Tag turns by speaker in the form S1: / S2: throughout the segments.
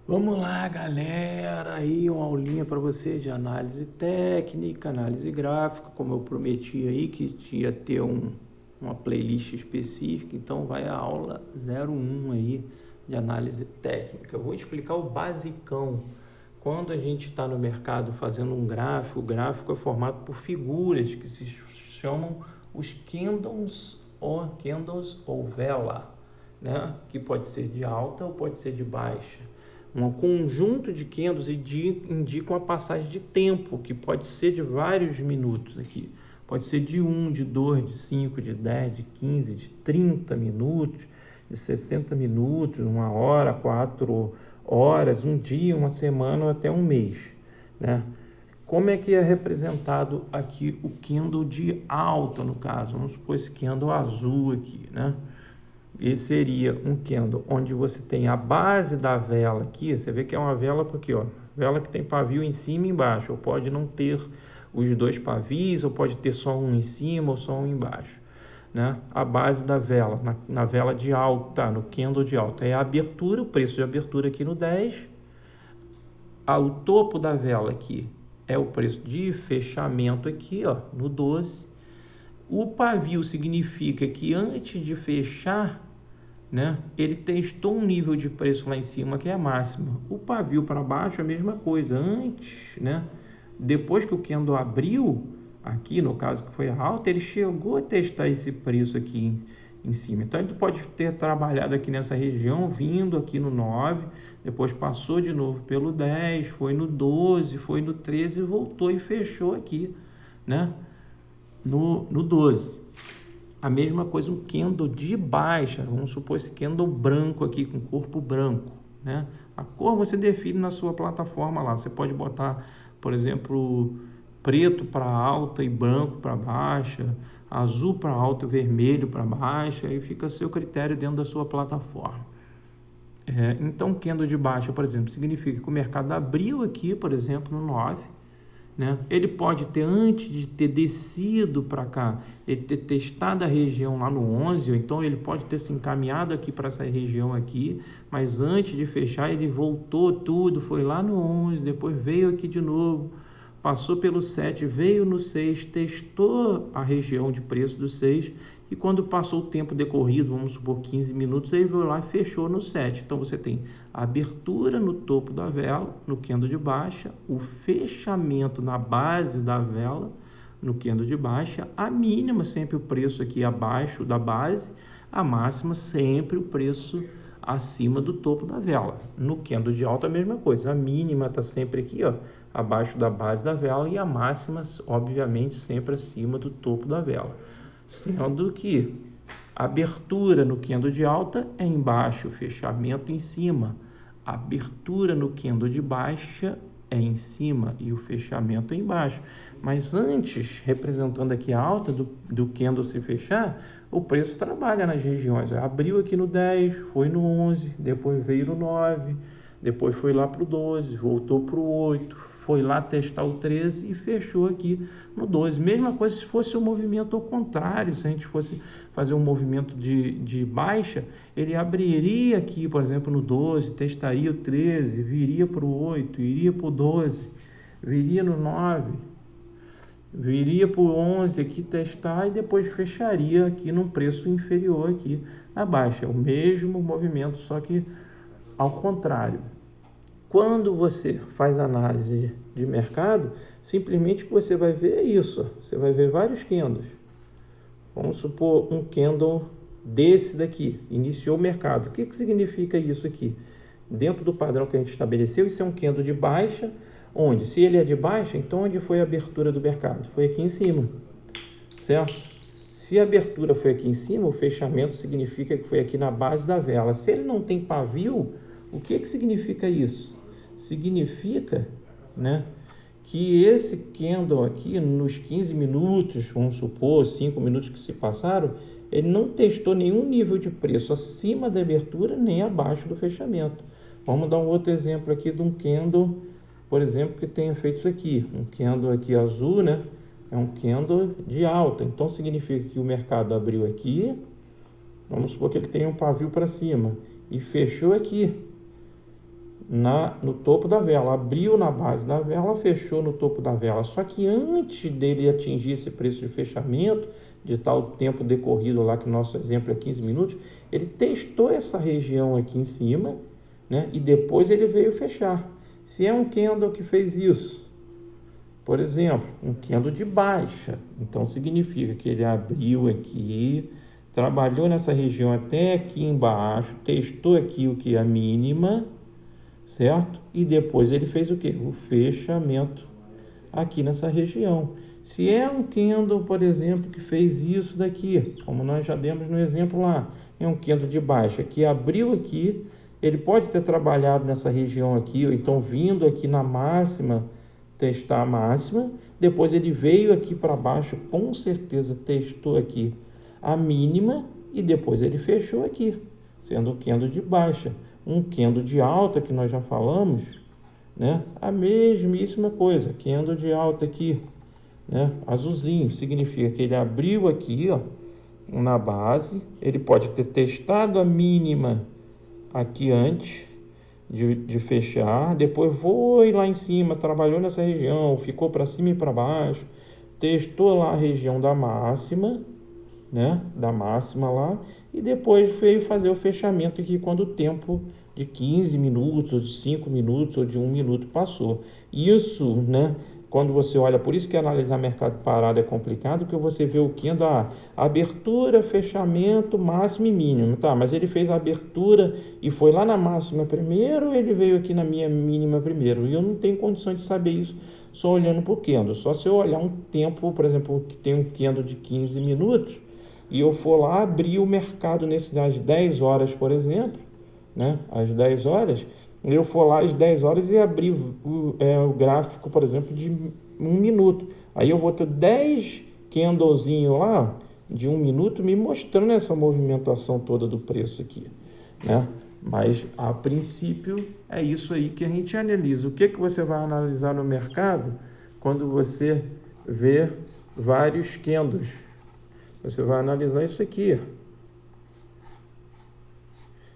S1: Vamos lá, galera, aí uma aulinha para você de análise técnica, análise gráfica, como eu prometi aí que ia ter uma playlist específica, então vai a aula 01 aí de análise técnica. Eu vou explicar o basicão. Quando a gente está no mercado fazendo um gráfico, o gráfico é formado por figuras que se chamam os candles ou vela, né? Que pode ser de alta ou pode ser de baixa. Um conjunto de candles indicam a passagem de tempo, que pode ser de vários minutos aqui. Pode ser de 1, de 2, de 5, de 10, de 15, de 30 minutos, de 60 minutos, uma hora, 4 horas, um dia, uma semana ou até um mês, né? Como é que é representado aqui o candle de alta, no caso? Vamos supor esse candle azul aqui, né? Esse seria um candle onde você tem a base da vela aqui, você vê que é uma vela porque, ó, vela que tem pavio em cima e embaixo, ou pode não ter os dois pavios, ou pode ter só um em cima ou só um embaixo, né? A base da vela, na vela de alta, no candle de alta, é a abertura, o preço de abertura aqui no 10, o topo da vela aqui é o preço de fechamento aqui, ó, no 12. O pavio significa que antes de fechar, né, ele testou um nível de preço lá em cima que é a máxima. O pavio para baixo é a mesma coisa. Antes, né, depois que o candle abriu, aqui no caso que foi a alta, ele chegou a testar esse preço aqui em cima. Então ele pode ter trabalhado aqui nessa região, vindo aqui no 9, depois passou de novo pelo 10, foi no 12, foi no 13 e voltou e fechou aqui, né, no 12. A mesma coisa um candle de baixa, vamos supor esse candle branco aqui, com corpo branco, né? A cor você define na sua plataforma lá, você pode botar, por exemplo, preto para alta e branco para baixa, azul para alta e vermelho para baixa, aí fica a seu critério dentro da sua plataforma. Então, candle de baixa, por exemplo, significa que o mercado abriu aqui, por exemplo, no 9, né? Ele pode ter, antes de ter descido para cá, ele ter testado a região lá no 11, ou então ele pode ter se encaminhado aqui para essa região aqui, mas antes de fechar ele voltou tudo, foi lá no 11, depois veio aqui de novo, passou pelo 7, veio no 6, testou a região de preço do 6, e quando passou o tempo decorrido, vamos supor 15 minutos, ele veio lá e fechou no 7. Então você tem a abertura no topo da vela, no candle de baixa, o fechamento na base da vela, no candle de baixa, a mínima sempre o preço aqui abaixo da base, a máxima sempre o preço acima do topo da vela. No candle de alta a mesma coisa, a mínima está sempre aqui, ó, abaixo da base da vela, e a máxima obviamente sempre acima do topo da vela, sendo que a abertura no candle de alta é embaixo, fechamento em cima. A abertura no candle de baixa é em cima e o fechamento é embaixo. Mas antes, representando aqui a alta do candle se fechar, o preço trabalha nas regiões. Abriu aqui no 10, foi no 11, depois veio no 9, depois foi lá para o 12, voltou para o 8, foi lá testar o 13 e fechou aqui no 12. Mesma coisa se fosse um movimento ao contrário, se a gente fosse fazer um movimento de baixa, ele abriria aqui, por exemplo, no 12, testaria o 13, viria para o 8, iria para o 12, viria no 9, viria para o 11 aqui testar e depois fecharia aqui num preço inferior aqui na baixa. É o mesmo movimento, só que ao contrário. Quando você faz análise de mercado, simplesmente o que você vai ver é isso. Você vai ver vários candles. Vamos supor um candle desse daqui, iniciou o mercado. O que significa isso aqui? Dentro do padrão que a gente estabeleceu, isso é um candle de baixa, onde, se ele é de baixa, então onde foi a abertura do mercado? Foi aqui em cima, certo? Se a abertura foi aqui em cima, o fechamento significa que foi aqui na base da vela. Se ele não tem pavio, o que significa isso? Significa, né, que esse candle aqui, nos 15 minutos, vamos supor, 5 minutos que se passaram, ele não testou nenhum nível de preço acima da abertura nem abaixo do fechamento. Vamos dar um outro exemplo aqui de um candle, por exemplo, que tenha feito isso aqui. Um candle aqui azul, né? É um candle de alta. Então significa que o mercado abriu aqui, vamos supor que ele tenha um pavio para cima e fechou aqui. no topo da vela, abriu na base da vela, fechou no topo da vela. Só que antes dele atingir esse preço de fechamento, de tal tempo decorrido lá, que o nosso exemplo é 15 minutos, ele testou essa região aqui em cima, né? E depois ele veio fechar. Se é um candle que fez isso, por exemplo, um candle de baixa, então significa que ele abriu aqui, trabalhou nessa região até aqui embaixo, testou aqui o que é a mínima, certo? E depois ele fez o que? O fechamento aqui nessa região. Se é um candle, por exemplo, que fez isso daqui, como nós já demos no exemplo lá, é um candle de baixa que abriu aqui, ele pode ter trabalhado nessa região aqui, ou então vindo aqui na máxima, testar a máxima, depois ele veio aqui para baixo, com certeza testou aqui a mínima e depois ele fechou aqui, sendo um candle de baixa. Um candle de alta que nós já falamos, né? A mesmíssima coisa, candle de alta aqui, né? Azulzinho, significa que ele abriu aqui, ó, na base, ele pode ter testado a mínima aqui antes de fechar, depois foi lá em cima, trabalhou nessa região, ficou para cima e para baixo, testou lá a região da máxima, né, da máxima lá, e depois veio fazer o fechamento aqui quando o tempo de 15 minutos, ou de 5 minutos, ou de 1 minuto passou. Isso, né, quando você olha, por isso que analisar mercado parado é complicado, porque você vê o candle, abertura, fechamento, máximo e mínimo, tá, mas ele fez a abertura e foi lá na máxima primeiro, ou ele veio aqui na minha mínima primeiro, e eu não tenho condições de saber isso só olhando para o candle, só se eu olhar um tempo, por exemplo, que tem um candle de 15 minutos, e eu for lá abrir o mercado às 10 horas, por exemplo, né, às 10 horas, eu for lá às 10 horas e abrir o gráfico, por exemplo, de 1 minuto. Aí eu vou ter 10 candlezinhos lá de 1 minuto me mostrando essa movimentação toda do preço aqui, né? Mas, a princípio, é isso aí que a gente analisa. O que você vai analisar no mercado quando você vê vários candles? Você vai analisar isso aqui.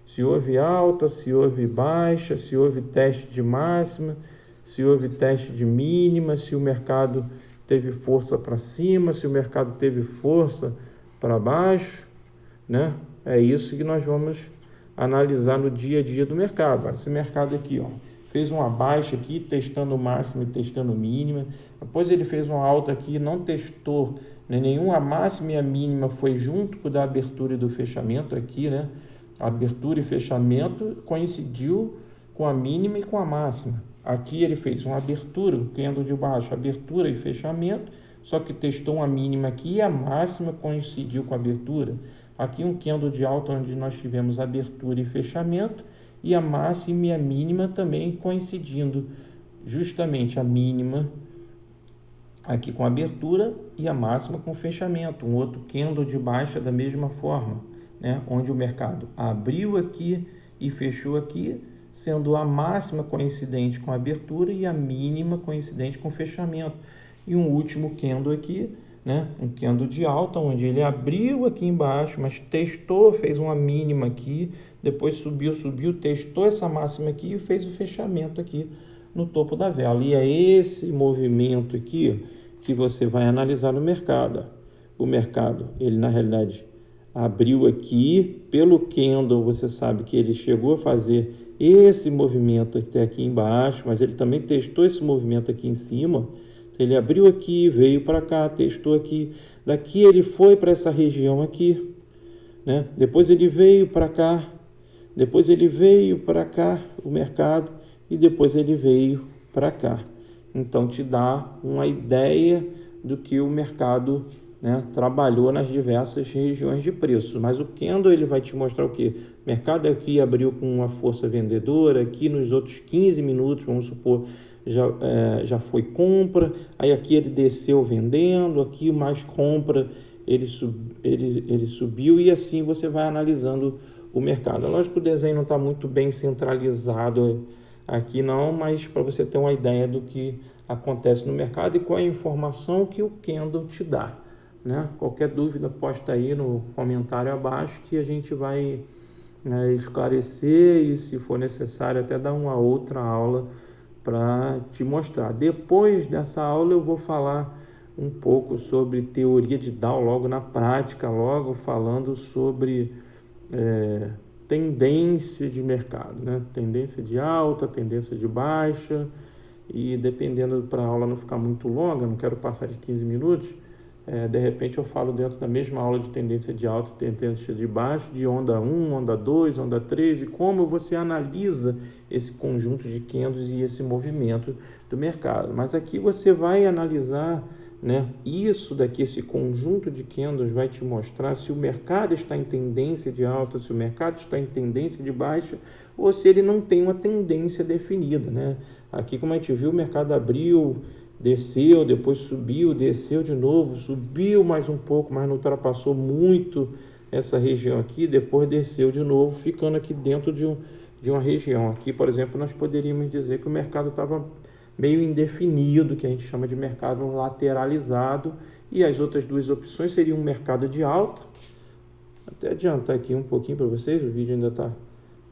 S1: Se houve alta, se houve baixa, se houve teste de máxima, se houve teste de mínima, se o mercado teve força para cima, se o mercado teve força para baixo, né? É isso que nós vamos analisar no dia a dia do mercado. Esse mercado aqui, ó, fez uma baixa aqui, testando o máximo e testando o mínima. Depois ele fez uma alta aqui, não testou, né, nenhuma máxima e a mínima, foi junto com da abertura e do fechamento aqui, né? A abertura e fechamento coincidiu com a mínima e com a máxima. Aqui ele fez uma abertura, um candle de baixo, abertura e fechamento, só que testou uma mínima aqui e a máxima coincidiu com a abertura. Aqui um candle de alta onde nós tivemos abertura e fechamento e a máxima e a mínima também coincidindo, justamente a mínima aqui com a abertura e a máxima com o fechamento. Um outro candle de baixa da mesma forma, né, onde o mercado abriu aqui e fechou aqui, sendo a máxima coincidente com a abertura e a mínima coincidente com o fechamento. E um último candle aqui, né, um candle de alta, onde ele abriu aqui embaixo, mas testou, fez uma mínima aqui, depois subiu, testou essa máxima aqui e fez o fechamento aqui no topo da vela. E é esse movimento aqui que você vai analisar no mercado. O mercado, ele na realidade abriu aqui, pelo candle você sabe que ele chegou a fazer esse movimento até aqui embaixo, mas ele também testou esse movimento aqui em cima. Ele abriu aqui, veio para cá, testou aqui, daqui ele foi para essa região aqui, né? Depois ele veio para cá, depois ele veio para cá, o mercado, e depois ele veio para cá. Então te dá uma ideia do que o mercado, né, trabalhou nas diversas regiões de preço. Mas o candle ele vai te mostrar o que? O mercado aqui abriu com uma força vendedora, aqui nos outros 15 minutos, vamos supor, já foi compra, aí aqui ele desceu vendendo, aqui mais compra, ele subiu, e assim você vai analisando o mercado. Lógico que o desenho não está muito bem centralizado aqui não, mas para você ter uma ideia do que acontece no mercado e qual é a informação que o candle te dá, né? Qualquer dúvida posta aí no comentário abaixo que a gente vai né, esclarecer e, se for necessário, até dar uma outra aula para te mostrar. Depois dessa aula eu vou falar um pouco sobre teoria de Dow, logo na prática, logo falando sobre tendência de mercado, né? Tendência de alta, tendência de baixa, e dependendo para a aula não ficar muito longa, não quero passar de 15 minutos, de repente eu falo dentro da mesma aula de tendência de alta, tendência de baixo, de onda 1, onda 2, onda 3, e como você analisa esse conjunto de candles e esse movimento do mercado. Mas aqui você vai analisar, né, isso daqui, esse conjunto de candles vai te mostrar se o mercado está em tendência de alta, se o mercado está em tendência de baixa, ou se ele não tem uma tendência definida, né? Aqui, como a gente viu, o mercado abriu, desceu, depois subiu, desceu de novo, subiu mais um pouco, mas não ultrapassou muito essa região aqui, depois desceu de novo, ficando aqui dentro de uma região. Aqui, por exemplo, nós poderíamos dizer que o mercado estava meio indefinido, que a gente chama de mercado lateralizado, e as outras duas opções seriam um mercado de alta. Até adiantar aqui um pouquinho para vocês, o vídeo ainda está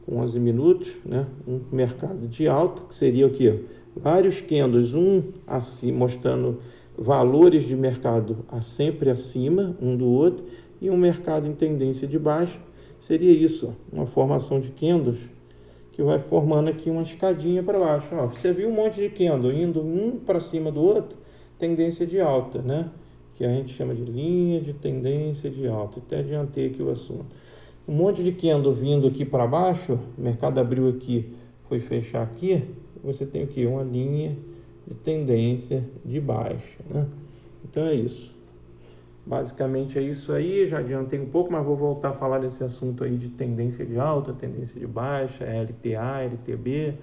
S1: com 11 minutos, né? Um mercado de alta, que seria o quê? Vários candles, um assim, mostrando valores de mercado sempre acima um do outro, e um mercado em tendência de baixa, seria isso, uma formação de candles que vai formando aqui uma escadinha para baixo. Ó, você viu um monte de candle indo um para cima do outro, tendência de alta, né? Que a gente chama de linha de tendência de alta. Até adiantei aqui o assunto. Um monte de candle vindo aqui para baixo, o mercado abriu aqui, foi fechar aqui, você tem o que? Uma linha de tendência de baixa, né? Então é isso. Basicamente é isso aí, já adiantei um pouco, mas vou voltar a falar desse assunto aí de tendência de alta, tendência de baixa, LTA, LTB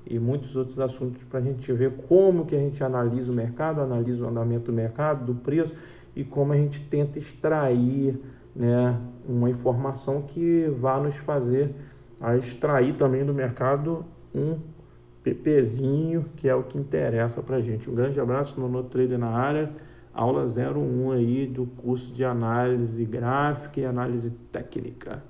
S1: e muitos outros assuntos para a gente ver como que a gente analisa o mercado, analisa o andamento do mercado, do preço e como a gente tenta extrair, né, uma informação que vá nos fazer a extrair também do mercado um PPzinho, que é o que interessa para a gente. Um grande abraço, Nono Trader na área. Aula 01 aí do curso de análise gráfica e análise técnica.